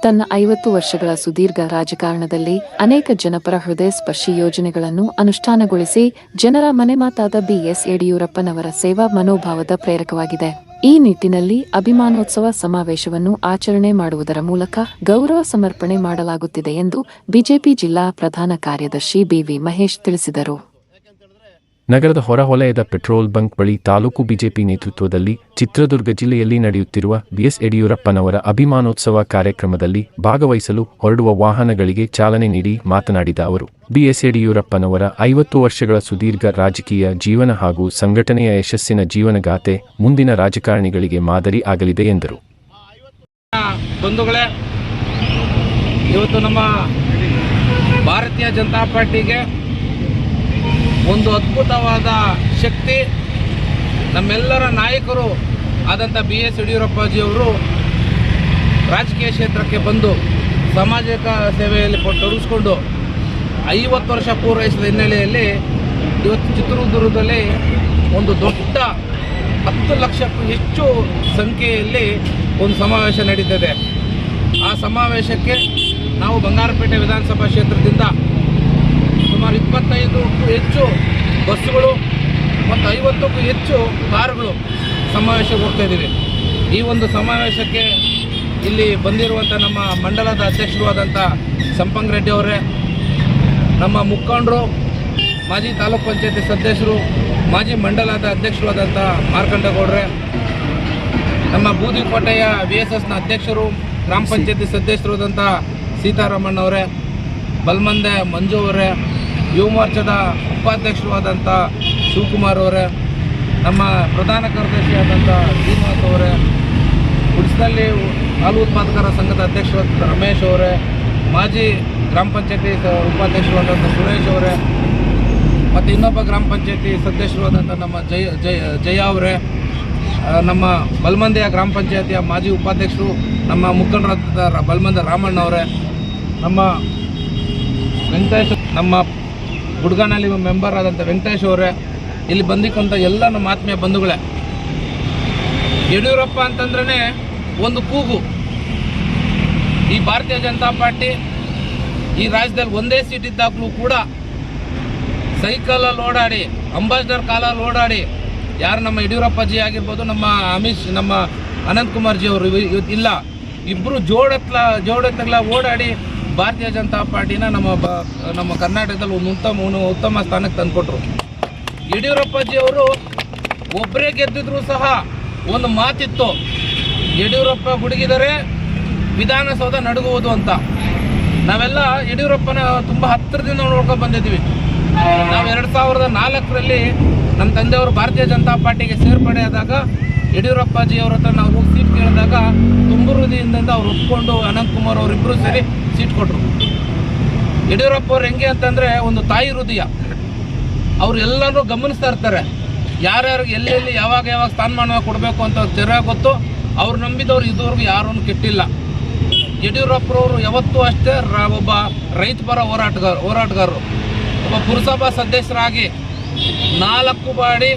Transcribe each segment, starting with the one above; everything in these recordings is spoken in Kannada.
ತನ್ನ 50 ವರ್ಷಗಳ ಸುದೀರ್ಘ ರಾಜಕಾರಣದಲ್ಲಿ ಅನೇಕ ಜನಪರ ಹೃದಯ ಸ್ಪರ್ಶಿ ಯೋಜನೆಗಳನ್ನು ಅನುಷ್ಠಾನಗೊಳಿಸಿ ಜನರ ಮನೆಮಾತಾದ ಬಿಎಸ್ ಯಡಿಯೂರಪ್ಪನವರ ಸೇವಾ ಮನೋಭಾವದ ಪ್ರೇರಕವಾಗಿದೆ. ಈ ನಿಟ್ಟಿನಲ್ಲಿ ಅಭಿಮಾನೋತ್ಸವ ಸಮಾವೇಶವನ್ನು ಆಚರಣೆ ಮಾಡುವುದರ ಮೂಲಕ ಗೌರವ ಸಮರ್ಪಣೆ ಮಾಡಲಾಗುತ್ತಿದೆ ಎಂದು ಬಿಜೆಪಿ ಜಿಲ್ಲಾ ಪ್ರಧಾನ ಕಾರ್ಯದರ್ಶಿ ಬಿವಿ ಮಹೇಶ್ ತಿಳಿಸಿದರು. ನಗರದ ಹೊರವಲಯದ ಪೆಟ್ರೋಲ್ ಬಂಕ್ ಬಳಿ ತಾಲೂಕು ಬಿಜೆಪಿ ನೇತೃತ್ವದಲ್ಲಿ ಚಿತ್ರದುರ್ಗ ಜಿಲ್ಲೆಯಲ್ಲಿ ನಡೆಯುತ್ತಿರುವ ಬಿಎಸ್ ಯಡಿಯೂರಪ್ಪನವರ ಅಭಿಮಾನೋತ್ಸವ ಕಾರ್ಯಕ್ರಮದಲ್ಲಿ ಭಾಗವಹಿಸಲು ಹೊರಡುವ ವಾಹನಗಳಿಗೆ ಚಾಲನೆ ನೀಡಿ ಮಾತನಾಡಿದ ಅವರು, ಬಿಎಸ್ ಯಡಿಯೂರಪ್ಪನವರ 50 ವರ್ಷಗಳ ಸುದೀರ್ಘ ರಾಜಕೀಯ ಜೀವನ ಹಾಗೂ ಸಂಘಟನೆಯ ಯಶಸ್ಸಿನ ಜೀವನಗಾಥೆ ಮುಂದಿನ ರಾಜಕಾರಣಿಗಳಿಗೆ ಮಾದರಿ ಆಗಲಿದೆ ಎಂದರು. ಬಂಧುಗಳೇ, ಇವತ್ತು ನಮ್ಮ ಭಾರತೀಯ ಜನತಾ ಪಾರ್ಟಿಗೆ ಒಂದು ಅದ್ಭುತವಾದ ಶಕ್ತಿ ನಮ್ಮೆಲ್ಲರ ನಾಯಕರು ಆದಂಥ ಬಿ ಎಸ್ ಯಡಿಯೂರಪ್ಪಾಜಿಯವರು ರಾಜಕೀಯ ಕ್ಷೇತ್ರಕ್ಕೆ ಬಂದು ಸಾಮಾಜಿಕ ಸೇವೆಯಲ್ಲಿ ತೊಡಗಿಸ್ಕೊಂಡು 50 ವರ್ಷ ಪೂರೈಸಿದ ಹಿನ್ನೆಲೆಯಲ್ಲಿ ಇವತ್ತು ಚಿತ್ರದುರ್ಗದಲ್ಲಿ ಒಂದು ದೊಡ್ಡ 10 ಲಕ್ಷಕ್ಕೂ ಹೆಚ್ಚು ಸಂಖ್ಯೆಯಲ್ಲಿ ಒಂದು ಸಮಾವೇಶ ನಡೀತದೆ. ಆ ಸಮಾವೇಶಕ್ಕೆ ನಾವು ಬಂಗಾರಪೇಟೆ ವಿಧಾನಸಭಾ ಕ್ಷೇತ್ರದಿಂದ ಸುಮಾರು 25ಕ್ಕೂ ಹೆಚ್ಚು ಬಸ್ಸುಗಳು ಮತ್ತು 50ಕ್ಕೂ ಹೆಚ್ಚು ಕಾರುಗಳು ಸಮಾವೇಶಕ್ಕೆ ಹೋಗ್ತಾ ಇದ್ದೀವಿ. ಈ ಒಂದು ಸಮಾವೇಶಕ್ಕೆ ಇಲ್ಲಿ ಬಂದಿರುವಂಥ ನಮ್ಮ ಮಂಡಲದ ಅಧ್ಯಕ್ಷರು ಆದಂಥ ಸಂಪಂಗ್ ರೆಡ್ಡಿ ಅವರೇ, ನಮ್ಮ ಮುಖಂಡರು, ಮಾಜಿ ತಾಲೂಕು ಪಂಚಾಯತಿ ಸದಸ್ಯರು, ಮಾಜಿ ಮಂಡಲದ ಅಧ್ಯಕ್ಷರು ಆದಂಥ ಮಾರ್ಕಂಡಗೌಡ್ರೆ, ನಮ್ಮ ಬೂದಿಕೋಟೆಯ VSSನ ಅಧ್ಯಕ್ಷರು, ಗ್ರಾಮ ಪಂಚಾಯತಿ ಸದಸ್ಯರು ಆದಂಥ ಸೀತಾರಾಮಣ್ಣವರೇ, ಬಲ್ಮಂದೆ ಮಂಜು ಅವರೇ, ಯುವ ಮೋರ್ಚಾದ ಉಪಾಧ್ಯಕ್ಷರು ಆದಂಥ ಶಿವಕುಮಾರ್ ಅವರೇ, ನಮ್ಮ ಪ್ರಧಾನ ಕಾರ್ಯದರ್ಶಿ ಆದಂಥ ಶ್ರೀನಿವಾಸ್ ಅವರೇ, ಗುಡಿಸಲಲ್ಲಿ ಹಾಲು ಉತ್ಪಾದಕರ ಸಂಘದ ಅಧ್ಯಕ್ಷರಾದಂಥ ರಮೇಶ್ ಅವರೇ, ಮಾಜಿ ಗ್ರಾಮ ಪಂಚಾಯತಿ ಉಪಾಧ್ಯಕ್ಷರು ಆದಂಥ ಸುರೇಶ್ ಅವರೇ, ಮತ್ತು ಇನ್ನೊಬ್ಬ ಗ್ರಾಮ ಪಂಚಾಯತಿ ಸದಸ್ಯರು ಆದಂಥ ನಮ್ಮ ಜಯ ಅವರೇ, ನಮ್ಮ ಬಲ್ಮಂದೆಯ ಗ್ರಾಮ ಪಂಚಾಯತಿಯ ಮಾಜಿ ಉಪಾಧ್ಯಕ್ಷರು ನಮ್ಮ ಮುಖಂಡರಾದ ಬಲ್ಮಂದೆ ರಾಮಣ್ಣ ಅವರೇ, ನಮ್ಮ ವೆಂಕಟೇಶ್, ನಮ್ಮ ಗುಡ್ಗಾನಲ್ಲಿ ಮೆಂಬರ್ ಆದಂಥ ವೆಂಕಟೇಶ್ ಅವರೇ, ಇಲ್ಲಿ ಬಂದಿಕ್ಕಂಥ ಎಲ್ಲ ನಮ್ಮ ಆತ್ಮೀಯ ಬಂಧುಗಳೇ, ಯಡಿಯೂರಪ್ಪ ಅಂತಂದ್ರೇ ಒಂದು ಕೂಗು. ಈ ಭಾರತೀಯ ಜನತಾ ಪಾರ್ಟಿ ಈ ರಾಜ್ಯದಲ್ಲಿ ಒಂದೇ ಸೀಟ್ ಇದ್ದಾಗಲೂ ಕೂಡ ಸೈಕಲಲ್ಲಿ ಓಡಾಡಿ, ಅಂಬಾಸಿಡರ್ ಕಾಲಲ್ಲಿ ಓಡಾಡಿ, ಯಾರು ನಮ್ಮ ಯಡಿಯೂರಪ್ಪಾಜಿ ಆಗಿರ್ಬೋದು, ನಮ್ಮ ಅನಂತಕುಮಾರ್ ಜಿ ಅವರು ಇಲ್ಲ, ಇಬ್ಬರು ಜೋಡೆತ್ತಲ್ಲ ಓಡಾಡಿ ಭಾರತೀಯ ಜನತಾ ಪಾರ್ಟಿನ ನಮ್ಮ ಕರ್ನಾಟಕದಲ್ಲಿ ಒಂದು ಉತ್ತಮ ಸ್ಥಾನಕ್ಕೆ ತಂದುಕೊಟ್ರು. ಯಡಿಯೂರಪ್ಪಾಜಿ ಅವರು ಒಬ್ಬರೇ ಗೆದ್ದಿದ್ರು ಸಹ ಒಂದು ಮಾತಿತ್ತು, ಯಡಿಯೂರಪ್ಪ ಗುಡುಗಿದರೆ ವಿಧಾನಸೌಧ ನಡುಗುವುದು ಅಂತ. ನಾವೆಲ್ಲ ಯಡಿಯೂರಪ್ಪನ ತುಂಬ ಹತ್ತಿರದಿಂದ ನೋಡ್ಕೊಂಡು ಬಂದಿದ್ದೀವಿ. ನಾವು 2004ರಲ್ಲಿ ನಮ್ಮ ತಂದೆಯವರು ಭಾರತೀಯ ಜನತಾ ಪಾರ್ಟಿಗೆ ಸೇರ್ಪಡೆ ಆದಾಗ ಯಡಿಯೂರಪ್ಪಾಜಿ ಅವ್ರ ಹತ್ರ ನಾವು ಹೋಗಿ ಸೀಟ್ ಕೇಳಿದಾಗ ತುಂಬ ಹೃದಯದಿಂದ ಅವ್ರು ಒಪ್ಕೊಂಡು ಅನಂತಕುಮಾರ್ ಅವರಿಬ್ಬರು ಸೇರಿ ಸೀಟ್ ಕೊಟ್ಟರು. ಯಡಿಯೂರಪ್ಪ ಅವ್ರು ಹೆಂಗೆ ಅಂತಂದರೆ ಒಂದು ತಾಯಿ ಹೃದಯ. ಅವರು ಎಲ್ಲರೂ ಗಮನಿಸ್ತಾ ಇರ್ತಾರೆ, ಯಾರ್ಯಾರಿಗೆ ಎಲ್ಲೆಲ್ಲಿ ಯಾವಾಗ ಸ್ಥಾನಮಾನ ಕೊಡಬೇಕು ಅಂತ ಚೆನ್ನಾಗಿ ಗೊತ್ತು. ಅವ್ರು ನಂಬಿದವ್ರು ಇದುವರೆಗೂ ಯಾರನ್ನು ಕೆಟ್ಟಿಲ್ಲ. ಯಡಿಯೂರಪ್ಪರವರು ಯಾವತ್ತೂ ಅಷ್ಟೇ ಒಬ್ಬ ರೈತ ಪರ ಹೋರಾಟಗಾರರು, ಒಬ್ಬ ಪುರಸಭಾ ಸದಸ್ಯರಾಗಿ 4 ಬಾರಿ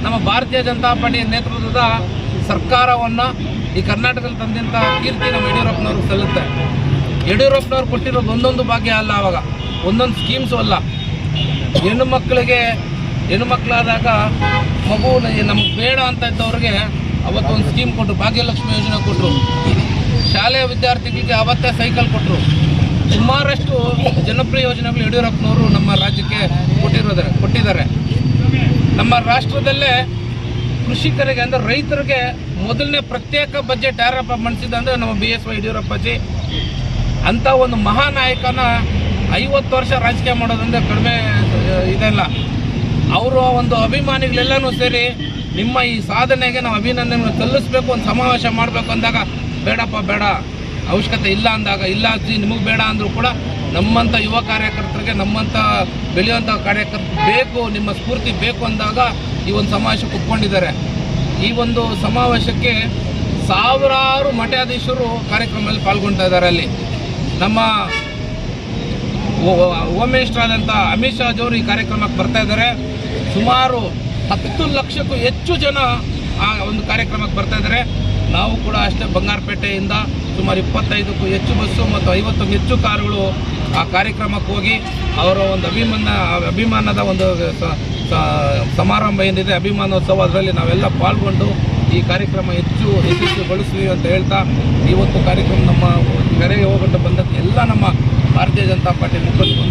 ನಮ್ಮ ಭಾರತೀಯ ಜನತಾ ಪಾರ್ಟಿ ನೇತೃತ್ವದ ಸರ್ಕಾರವನ್ನು ಈ ಕರ್ನಾಟಕದಲ್ಲಿ ತಂದಂಥ ಕೀರ್ತಿ ನಮ್ಮ ಯಡಿಯೂರಪ್ಪನವ್ರಿಗೆ ಸಲ್ಲುತ್ತೆ. ಯಡಿಯೂರಪ್ಪನವ್ರು ಕೊಟ್ಟಿರೋದು ಒಂದೊಂದು ಭಾಗ್ಯ ಅಲ್ಲ, ಆವಾಗ ಒಂದೊಂದು ಸ್ಕೀಮ್ಸು ಅಲ್ಲ. ಹೆಣ್ಣುಮಕ್ಕಳಾದಾಗ ಮಗು ನಮ್ಗೆ ಬೇಡ ಅಂತ ಇದ್ದವ್ರಿಗೆ ಅವತ್ತೊಂದು ಸ್ಕೀಮ್ ಕೊಟ್ಟರು, ಭಾಗ್ಯಲಕ್ಷ್ಮಿ ಯೋಜನೆ ಕೊಟ್ಟರು. ಶಾಲೆಯ ವಿದ್ಯಾರ್ಥಿಗಳಿಗೆ ಅವತ್ತೇ ಸೈಕಲ್ ಕೊಟ್ಟರು. ಸುಮಾರಷ್ಟು ಜನಪ್ರಿಯ ಯೋಜನೆಗಳು ಯಡಿಯೂರಪ್ಪನವರು ನಮ್ಮ ರಾಜ್ಯಕ್ಕೆ ಕೊಟ್ಟಿದ್ದಾರೆ. ನಮ್ಮ ರಾಷ್ಟ್ರದಲ್ಲೇ ಕೃಷಿಕರಿಗೆ ಅಂದರೆ ರೈತರಿಗೆ ಮೊದಲನೇ ಪ್ರತ್ಯೇಕ ಬಜೆಟ್ ಯಾರಪ್ಪ ಮಂಡಿಸಿದಂದರೆ ನಮ್ಮ BSY ಯಡಿಯೂರಪ್ಪಾಜಿ. ಅಂಥ ಒಂದು ಮಹಾನಾಯಕನ 50 ವರ್ಷ ರಾಜಕೀಯ ಮಾಡೋದಂದರೆ ಕಡಿಮೆ ಇದೆಲ್ಲ. ಅವರು ಒಂದು ಅಭಿಮಾನಿಗಳೆಲ್ಲನೂ ಸೇರಿ ನಿಮ್ಮ ಈ ಸಾಧನೆಗೆ ನಾವು ಅಭಿನಂದನೆ ಸಲ್ಲಿಸಬೇಕು, ಒಂದು ಸಮಾವೇಶ ಮಾಡಬೇಕು ಅಂದಾಗ ಬೇಡ ಅವಶ್ಯಕತೆ ಇಲ್ಲ ಅಂದಾಗ, ಇಲ್ಲ ಅಜ್ಜಿ ನಿಮಗೆ ಬೇಡ ಅಂದರೂ ಕೂಡ ನಮ್ಮಂಥ ಯುವ ಕಾರ್ಯಕರ್ತರಿಗೆ, ನಮ್ಮಂಥ ಬೆಳೆಯುವಂಥ ಕಾರ್ಯಕರ್ತರು ಬೇಕು, ನಿಮ್ಮ ಸ್ಫೂರ್ತಿ ಬೇಕು ಅಂದಾಗ ಈ ಒಂದು ಸಮಾವೇಶಕ್ಕೆ ಒಪ್ಕೊಂಡಿದ್ದಾರೆ. ಈ ಒಂದು ಸಮಾವೇಶಕ್ಕೆ ಸಾವಿರಾರು ಮಠಾಧೀಶರು ಕಾರ್ಯಕ್ರಮದಲ್ಲಿ ಪಾಲ್ಗೊಳ್ತಾ ಇದ್ದಾರೆ. ಅಲ್ಲಿ ನಮ್ಮ ಹೋಮ್ ಮಿನಿಸ್ಟರ್ ಆದಂಥ ಅಮಿತ್ ಶಾ ಅವರು ಈ ಕಾರ್ಯಕ್ರಮಕ್ಕೆ ಬರ್ತಾ ಇದ್ದಾರೆ. ಸುಮಾರು 10 ಲಕ್ಷಕ್ಕೂ ಹೆಚ್ಚು ಜನ ಆ ಒಂದು ಕಾರ್ಯಕ್ರಮಕ್ಕೆ ಬರ್ತಾ ಇದ್ದಾರೆ. ನಾವು ಕೂಡ ಅಷ್ಟೇ ಬಂಗಾರಪೇಟೆಯಿಂದ ಸುಮಾರು 25ಕ್ಕೂ ಹೆಚ್ಚು ಬಸ್ಸು ಮತ್ತು 50ಕ್ಕೂ ಹೆಚ್ಚು ಕಾರುಗಳು ಆ ಕಾರ್ಯಕ್ರಮಕ್ಕೆ ಹೋಗಿ ಅವರ ಒಂದು ಅಭಿಮಾನದ ಒಂದು ಸಮಾರಂಭ ಏನಿದೆ, ಅಭಿಮಾನೋತ್ಸವ, ಅದರಲ್ಲಿ ನಾವೆಲ್ಲ ಪಾಲ್ಗೊಂಡು ಈ ಕಾರ್ಯಕ್ರಮ ಹೆಚ್ಚು ಯಶಸ್ವಿಗೊಳಿಸ್ತೀವಿ ಅಂತ ಹೇಳ್ತಾ, ಇವತ್ತು ಕಾರ್ಯಕ್ರಮ ನಮ್ಮ ಕರೆಗೆ ಹೋಗಟ್ಟು ಬಂದಂಥ ಎಲ್ಲ ನಮ್ಮ ಭಾರತೀಯ ಜನತಾ ಪಾರ್ಟಿ ಮುಖಂಡರು